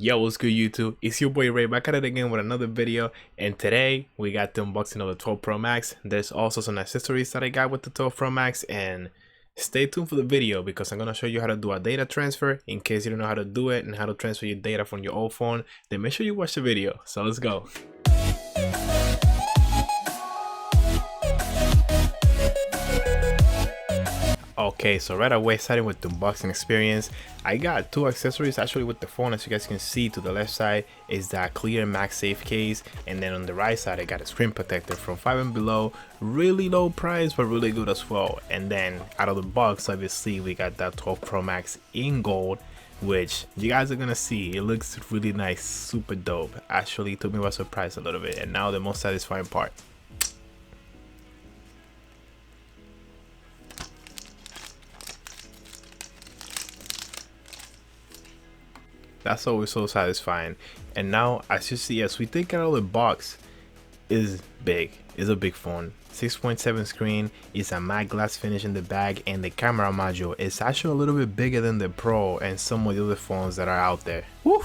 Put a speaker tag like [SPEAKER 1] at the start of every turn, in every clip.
[SPEAKER 1] Yo, what's good YouTube? It's your boy Ray back at it again with another video, and today we got the unboxing of the 12 Pro Max. There's also some accessories that I got with the 12 Pro Max, and stay tuned for the video because I'm going to show you how to do a data transfer in case you don't know how to do it and how to transfer your data from your old phone. Then make sure you watch the video. So let's go. Okay, so right away, starting with the unboxing experience, I got two accessories actually with the phone. As you guys can see, to the left side is that clear MagSafe case, and then on the right side I got a screen protector from 5 and Below. Really low price but really good as well. And then out of the box, obviously we got that 12 Pro Max in gold, which you guys are gonna see. It looks really nice, super dope. Actually took me by surprise a little bit. And now the most satisfying part. That's always so satisfying. And now, as you see, as we take it out of the box, is big. It's a big phone. 6.7 screen, is a matte glass finish in the back, and the camera module is actually a little bit bigger than the Pro and some of the other phones that are out there. Woo!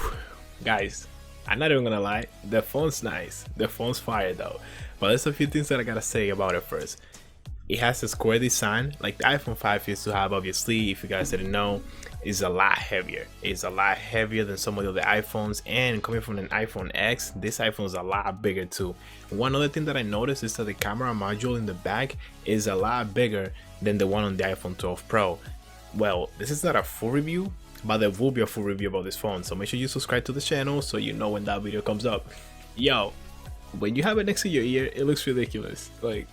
[SPEAKER 1] Guys, I'm not even gonna lie, the phone's nice. The phone's fire though. But there's a few things that I gotta say about it first. It has a square design like the iPhone 5 used to have. Obviously, if you guys didn't know, is a lot heavier. It's a lot heavier than some of the other iPhones, and coming from an iPhone X, this iPhone is a lot bigger too. One other thing that I noticed is that the camera module in the back is a lot bigger than the one on the iPhone 12 Pro. Well, this is not a full review, but there will be a full review about this phone, so make sure you subscribe to the channel so you know when that video comes up. Yo, when you have it next to your ear, it looks ridiculous. Like,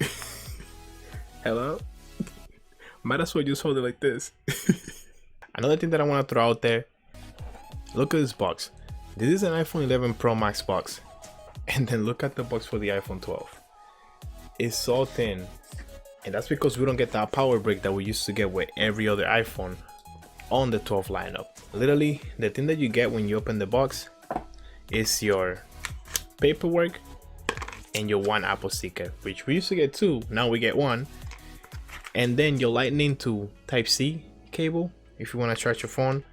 [SPEAKER 1] hello? Might as well just hold it like this. Another thing that I want to throw out there, look at this box. This is an iPhone 11 Pro Max box. And then look at the box for the iPhone 12. It's so thin. And that's because we don't get that power brick that we used to get with every other iPhone on the 12 lineup. Literally, the thing that you get when you open the box is your paperwork and your one Apple sticker, which we used to get two, now we get one. And then your Lightning to Type-C cable if you want to charge your phone.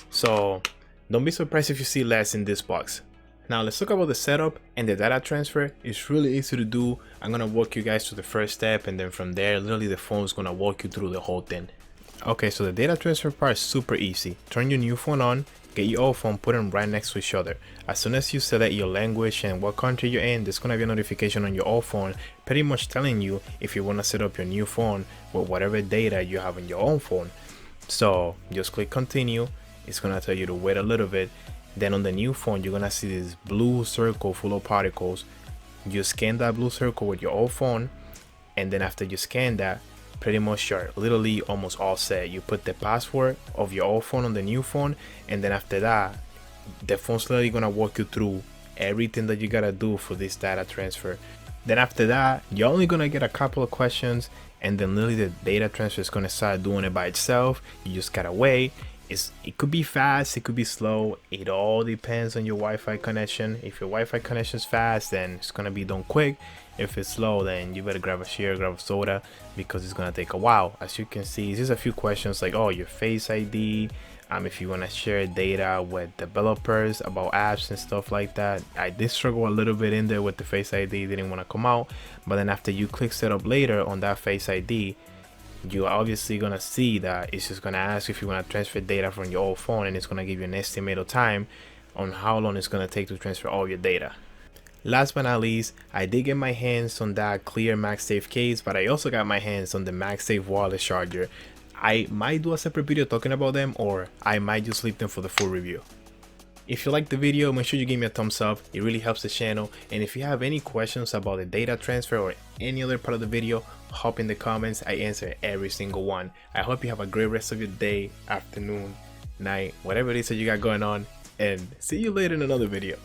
[SPEAKER 1] So don't be surprised if you see less in this box. Now let's talk about the setup and the data transfer. It's really easy to do. I'm gonna walk you guys through the first step, and then from there literally the phone is gonna walk you through the whole thing. Okay, so the data transfer part is super easy. Turn your new phone on, get your old phone, put them right next to each other. As soon as you select your language and what country you're in, there's gonna be a notification on your old phone pretty much telling you if you want to set up your new phone with whatever data you have on your own phone. So just click continue. It's gonna tell you to wait a little bit. Then on the new phone, you're gonna see this blue circle full of particles. You scan that blue circle with your old phone, and then after you scan that, pretty much you're literally almost all set. You put the password of your old phone on the new phone, and then after that, the phone's literally gonna walk you through everything that you gotta do for this data transfer. Then after that, you're only gonna get a couple of questions, and then literally the data transfer is gonna start doing it by itself. You just gotta wait. It could be fast, it could be slow. It all depends on your Wi-Fi connection. If your Wi-Fi connection is fast, then it's gonna be done quick. If it's slow, then you better grab a chair, grab a soda, because it's gonna take a while. As you can see, there's a few questions like, oh, your Face ID, if you want to share data with developers about apps and stuff like that. I did struggle a little bit in there with the Face ID, didn't want to come out, but then after you click setup later on that Face ID, you're obviously gonna see that it's just gonna ask if you want to transfer data from your old phone, and it's gonna give you an estimate of time on how long it's gonna take to transfer all your data. Last but not least, I did get my hands on that clear MagSafe case, but I also got my hands on the MagSafe wireless charger. I might do a separate video talking about them, or I might just leave them for the full review. If you like the video, make sure you give me a thumbs up. It really helps the channel. And if you have any questions about the data transfer or any other part of the video, hop in the comments. I answer every single one. I hope you have a great rest of your day, afternoon, night, whatever it is that you got going on, and see you later in another video.